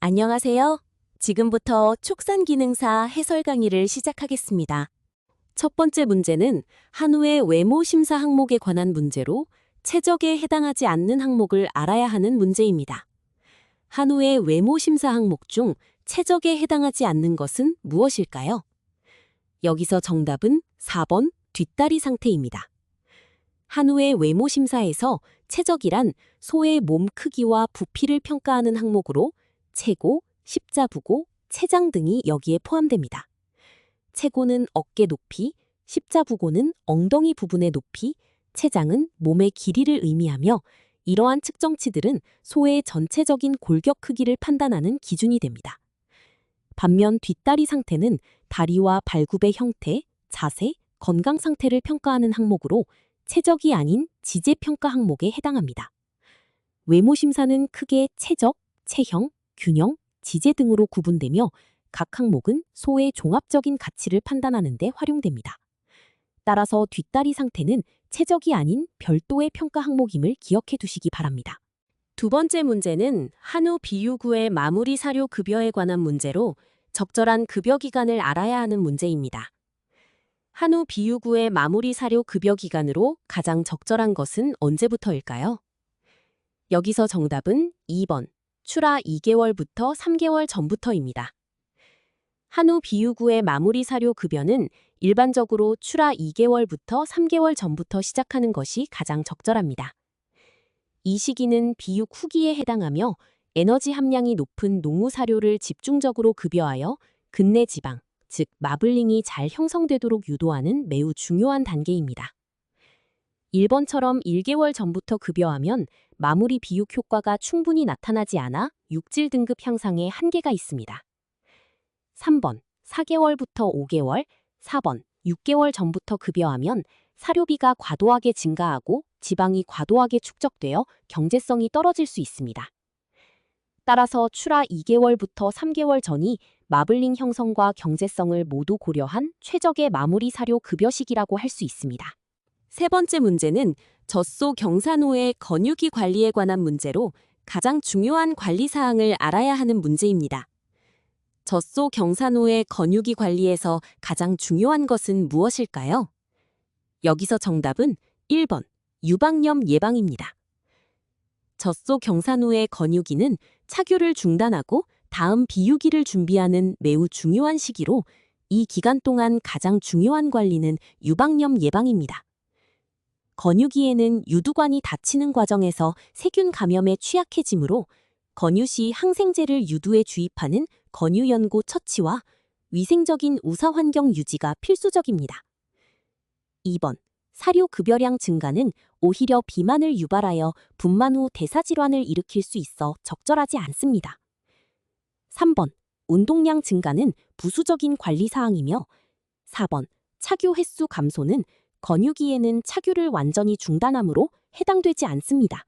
안녕하세요. 지금부터 촉산기능사 해설 강의를 시작하겠습니다. 첫 번째 문제는 한우의 외모 심사 항목에 관한 문제로 최적에 해당하지 않는 항목을 알아야 하는 문제입니다. 한우의 외모 심사 항목 중 최적에 해당하지 않는 것은 무엇일까요? 여기서 정답은 4번 뒷다리 상태입니다. 한우의 외모 심사에서 최적이란 소의 몸 크기와 부피를 평가하는 항목으로 체고, 십자부고, 체장 등이 여기에 포함됩니다. 체고는 어깨 높이, 십자부고는 엉덩이 부분의 높이, 체장은 몸의 길이를 의미하며 이러한 측정치들은 소의 전체적인 골격 크기를 판단하는 기준이 됩니다. 반면 뒷다리 상태는 다리와 발굽의 형태, 자세, 건강 상태를 평가하는 항목으로 체적이 아닌 지제평가 항목에 해당합니다. 외모 심사는 크게 체적, 체형, 균형, 지제 등으로 구분되며 각 항목은 소의 종합적인 가치를 판단하는 데 활용됩니다. 따라서 뒷다리 상태는 체적이 아닌 별도의 평가 항목임을 기억해 두시기 바랍니다. 두 번째 문제는 한우 비육 후의 마무리 사료 급여에 관한 문제로 적절한 급여 기간을 알아야 하는 문제입니다. 한우 비육 후의 마무리 사료 급여 기간으로 가장 적절한 것은 언제부터일까요? 여기서 정답은 2번. 출하 2개월부터 3개월 전부터입니다. 한우 비육 후의 마무리 사료 급여는 일반적으로 출하 2개월부터 3개월 전부터 시작하는 것이 가장 적절합니다. 이 시기는 비육 후기에 해당하며 에너지 함량이 높은 농우 사료를 집중적으로 급여하여 근내 지방, 즉 마블링이 잘 형성되도록 유도하는 매우 중요한 단계입니다. 1번처럼 1개월 전부터 급여하면 마무리 비육 효과가 충분히 나타나지 않아 육질 등급 향상에 한계가 있습니다. 3번, 4개월부터 5개월, 4번, 6개월 전부터 급여하면 사료비가 과도하게 증가하고 지방이 과도하게 축적되어 경제성이 떨어질 수 있습니다. 따라서 출하 2개월부터 3개월 전이 마블링 형성과 경제성을 모두 고려한 최적의 마무리 사료 급여 시기라고 할 수 있습니다. 세 번째 문제는 젖소 경산호의 건유기 관리에 관한 문제로 가장 중요한 관리 사항을 알아야 하는 문제입니다. 젖소 경산호의 건유기 관리에서 가장 중요한 것은 무엇일까요? 여기서 정답은 1번 유방염 예방입니다. 젖소 경산호의 건유기는 착유를 중단하고 다음 비유기를 준비하는 매우 중요한 시기로 이 기간 동안 가장 중요한 관리는 유방염 예방입니다. 건유기에는 유두관이 닫히는 과정에서 세균 감염에 취약해지므로 건유 시 항생제를 유두에 주입하는 건유 연고 처치와 위생적인 우사 환경 유지가 필수적입니다. 2번, 사료 급여량 증가는 오히려 비만을 유발하여 분만 후 대사질환을 일으킬 수 있어 적절하지 않습니다. 3번, 운동량 증가는 부수적인 관리 사항이며 4번, 착유 횟수 감소는 건유기에는 착유를 완전히 중단하므로 해당되지 않습니다.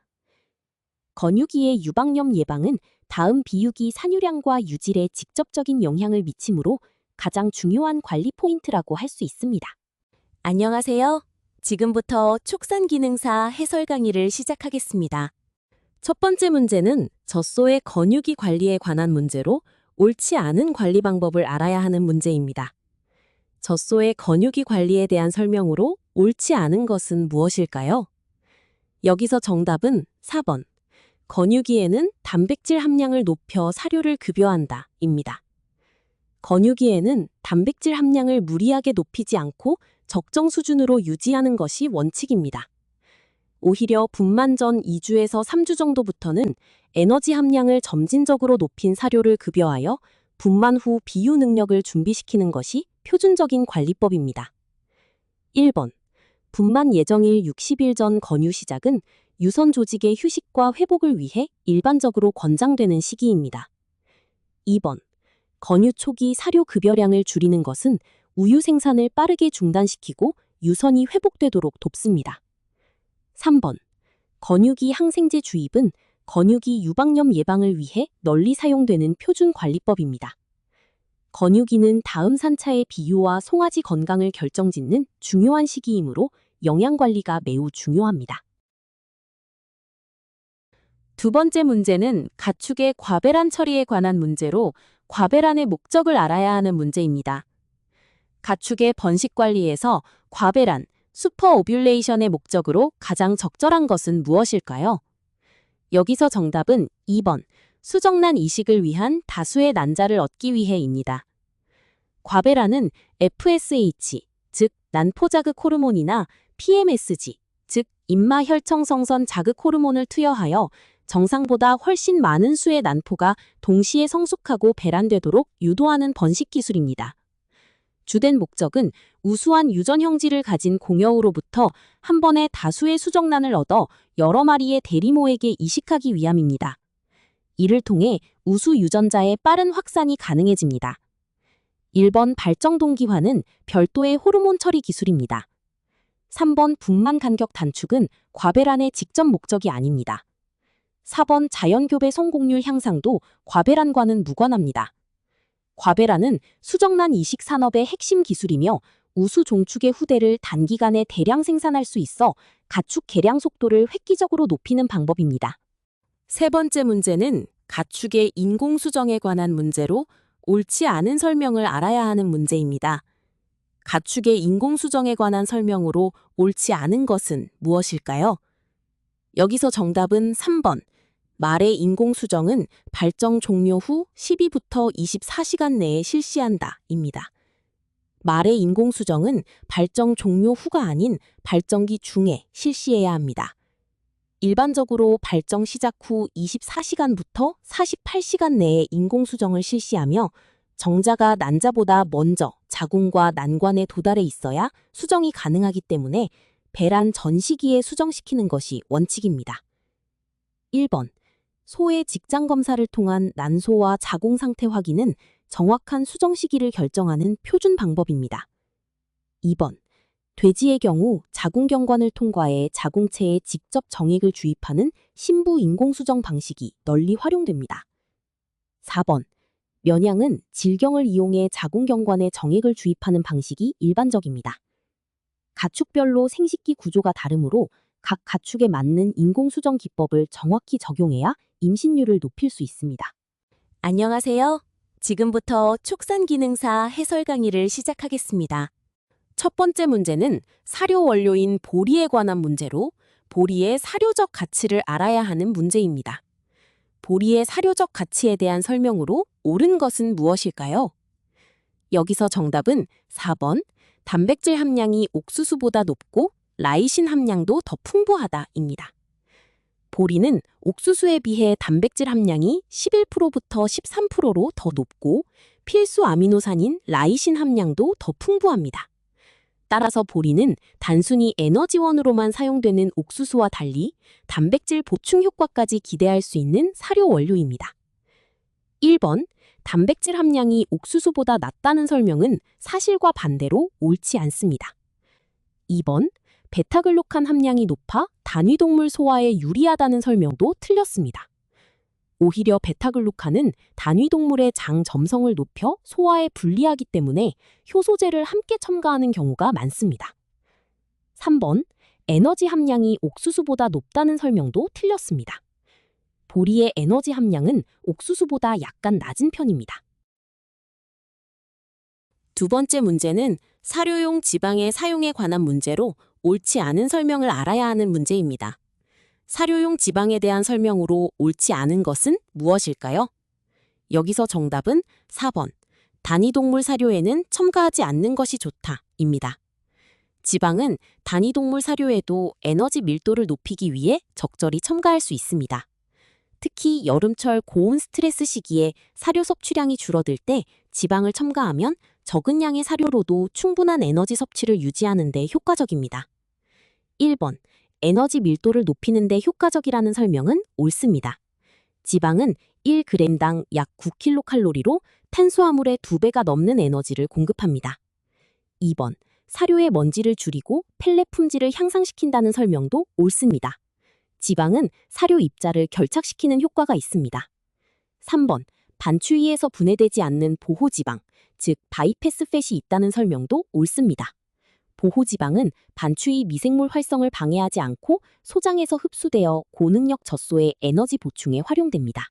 건유기의 유방염 예방은 다음 비유기 산유량과 유질에 직접적인 영향을 미치므로 가장 중요한 관리 포인트라고 할 수 있습니다. 안녕하세요. 지금부터 촉산기능사 해설 강의를 시작하겠습니다. 첫 번째 문제는 젖소의 건유기 관리에 관한 문제로 옳지 않은 관리 방법을 알아야 하는 문제입니다. 젖소의 건유기 관리에 대한 설명으로 옳지 않은 것은 무엇일까요? 여기서 정답은 4번. 건유기에는 단백질 함량을 높여 사료를 급여한다 입니다. 건유기에는 단백질 함량을 무리하게 높이지 않고 적정 수준으로 유지하는 것이 원칙입니다. 오히려 분만 전 2주에서 3주 정도부터는 에너지 함량을 점진적으로 높인 사료를 급여하여 분만 후 비유 능력을 준비시키는 것이 표준적인 관리법입니다. 1번. 분만 예정일 60일 전 건유 시작은 유선 조직의 휴식과 회복을 위해 일반적으로 권장되는 시기입니다. 2번. 건유 초기 사료 급여량을 줄이는 것은 우유 생산을 빠르게 중단시키고 유선이 회복되도록 돕습니다. 3번. 건유기 항생제 주입은 건유기 유방염 예방을 위해 널리 사용되는 표준 관리법입니다. 건유기는 다음 산차의 비유와 송아지 건강을 결정짓는 중요한 시기이므로 영양관리가 매우 중요합니다. 두 번째 문제는 가축의 과배란 처리에 관한 문제로 과배란의 목적을 알아야 하는 문제입니다. 가축의 번식 관리에서 과배란, 슈퍼 오뷸레이션의 목적으로 가장 적절한 것은 무엇일까요? 여기서 정답은 2번, 수정란 이식을 위한 다수의 난자를 얻기 위해입니다. 과배란은 FSH, 즉 난포자극 호르몬이나 PMSG, 즉 인마혈청성선 자극 호르몬을 투여하여 정상보다 훨씬 많은 수의 난포가 동시에 성숙하고 배란되도록 유도하는 번식 기술입니다. 주된 목적은 우수한 유전 형질을 가진 공여우로부터 한 번에 다수의 수정란을 얻어 여러 마리의 대리모에게 이식하기 위함입니다. 이를 통해 우수 유전자의 빠른 확산이 가능해집니다. 1번 발정동기화는 별도의 호르몬 처리 기술입니다. 3번 분만 간격 단축은 과배란의 직접 목적이 아닙니다. 4번 자연교배 성공률 향상도 과배란과는 무관합니다. 과배란은 수정란 이식 산업의 핵심 기술이며 우수 종축의 후대를 단기간에 대량 생산할 수 있어 가축 개량 속도를 획기적으로 높이는 방법입니다. 세 번째 문제는 가축의 인공수정에 관한 문제로 옳지 않은 설명을 알아야 하는 문제입니다. 가축의 인공수정에 관한 설명으로 옳지 않은 것은 무엇일까요? 여기서 정답은 3번. 말의 인공수정은 발정 종료 후 12부터 24시간 내에 실시한다 입니다. 말의 인공수정은 발정 종료 후가 아닌 발정기 중에 실시해야 합니다. 일반적으로 발정 시작 후 24시간부터 48시간 내에 인공수정을 실시하며 정자가 난자보다 먼저 자궁과 난관에 도달해 있어야 수정이 가능하기 때문에 배란 전 시기에 수정시키는 것이 원칙입니다. 1번. 소의 직장검사를 통한 난소와 자궁 상태 확인은 정확한 수정 시기를 결정하는 표준 방법입니다. 2번. 돼지의 경우 자궁경관을 통과해 자궁체에 직접 정액을 주입하는 신부 인공수정 방식이 널리 활용됩니다. 4번. 면양은 질경을 이용해 자궁경관에 정액을 주입하는 방식이 일반적입니다. 가축별로 생식기 구조가 다르므로 각 가축에 맞는 인공수정 기법을 정확히 적용해야 임신율을 높일 수 있습니다. 안녕하세요. 지금부터 축산기능사 해설 강의를 시작하겠습니다. 첫 번째 문제는 사료 원료인 보리에 관한 문제로 보리의 사료적 가치를 알아야 하는 문제입니다. 보리의 사료적 가치에 대한 설명으로 옳은 것은 무엇일까요? 여기서 정답은 4번, 단백질 함량이 옥수수보다 높고 라이신 함량도 더 풍부하다입니다. 보리는 옥수수에 비해 단백질 함량이 11%부터 13%로 더 높고 필수 아미노산인 라이신 함량도 더 풍부합니다. 따라서 보리는 단순히 에너지원으로만 사용되는 옥수수와 달리 단백질 보충 효과까지 기대할 수 있는 사료 원료입니다. 1번, 단백질 함량이 옥수수보다 낮다는 설명은 사실과 반대로 옳지 않습니다. 2번, 베타글루칸 함량이 높아 단위동물 소화에 유리하다는 설명도 틀렸습니다. 오히려 베타글루칸은 단위동물의 장 점성을 높여 소화에 불리하기 때문에 효소제를 함께 첨가하는 경우가 많습니다. 3번, 에너지 함량이 옥수수보다 높다는 설명도 틀렸습니다. 보리의 에너지 함량은 옥수수보다 약간 낮은 편입니다. 두 번째 문제는 사료용 지방의 사용에 관한 문제로 옳지 않은 설명을 알아야 하는 문제입니다. 사료용 지방에 대한 설명으로 옳지 않은 것은 무엇일까요? 여기서 정답은 4번, 단위동물 사료에는 첨가하지 않는 것이 좋다입니다. 지방은 단위동물 사료에도 에너지 밀도를 높이기 위해 적절히 첨가할 수 있습니다. 특히 여름철 고온 스트레스 시기에 사료 섭취량이 줄어들 때 지방을 첨가하면 적은 양의 사료로도 충분한 에너지 섭취를 유지하는 데 효과적입니다. 1번, 에너지 밀도를 높이는 데 효과적이라는 설명은 옳습니다. 지방은 1g당 약 9kcal로 탄수화물의 2배가 넘는 에너지를 공급합니다. 2번, 사료의 먼지를 줄이고 펠렛 품질을 향상시킨다는 설명도 옳습니다. 지방은 사료 입자를 결착시키는 효과가 있습니다. 3번, 반추위에서 분해되지 않는 보호지방, 즉 바이패스 팻이 있다는 설명도 옳습니다. 보호지방은 반추위 미생물 활성을 방해하지 않고 소장에서 흡수되어 고능력 젖소의 에너지 보충에 활용됩니다.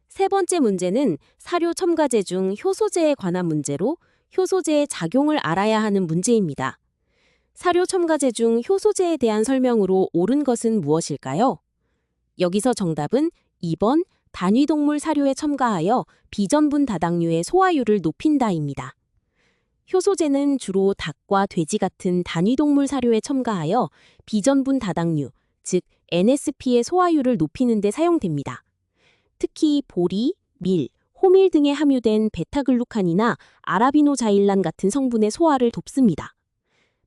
세 번째 문제는 사료 첨가제 중 효소제에 관한 문제로 효소제의 작용을 알아야 하는 문제입니다. 사료 첨가제 중 효소제에 대한 설명으로 옳은 것은 무엇일까요? 여기서 정답은 2번 단위동물 사료에 첨가하여 비전분 다당류의 소화율을 높인다입니다. 효소제는 주로 닭과 돼지 같은 단위동물 사료에 첨가하여 비전분 다당류, 즉 NSP의 소화율을 높이는 데 사용됩니다. 특히 보리, 밀, 호밀 등에 함유된 베타글루칸이나 아라비노자일란 같은 성분의 소화를 돕습니다.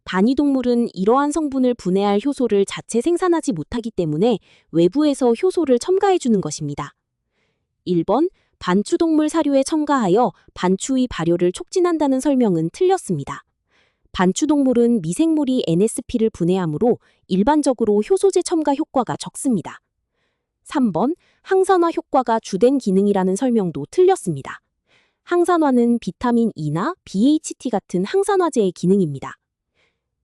단위동물은 이러한 성분을 분해할 효소를 자체 생산하지 못하기 때문에 외부에서 효소를 첨가해주는 것입니다. 1번 반추동물 사료에 첨가하여 반추위 발효를 촉진한다는 설명은 틀렸습니다. 반추동물은 미생물이 NSP를 분해하므로 일반적으로 효소제 첨가 효과가 적습니다. 3번 항산화 효과가 주된 기능이라는 설명도 틀렸습니다. 항산화는 비타민 E나 BHT 같은 항산화제의 기능입니다.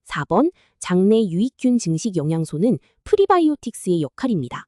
4번 장내 유익균 증식 영양소는 프리바이오틱스의 역할입니다.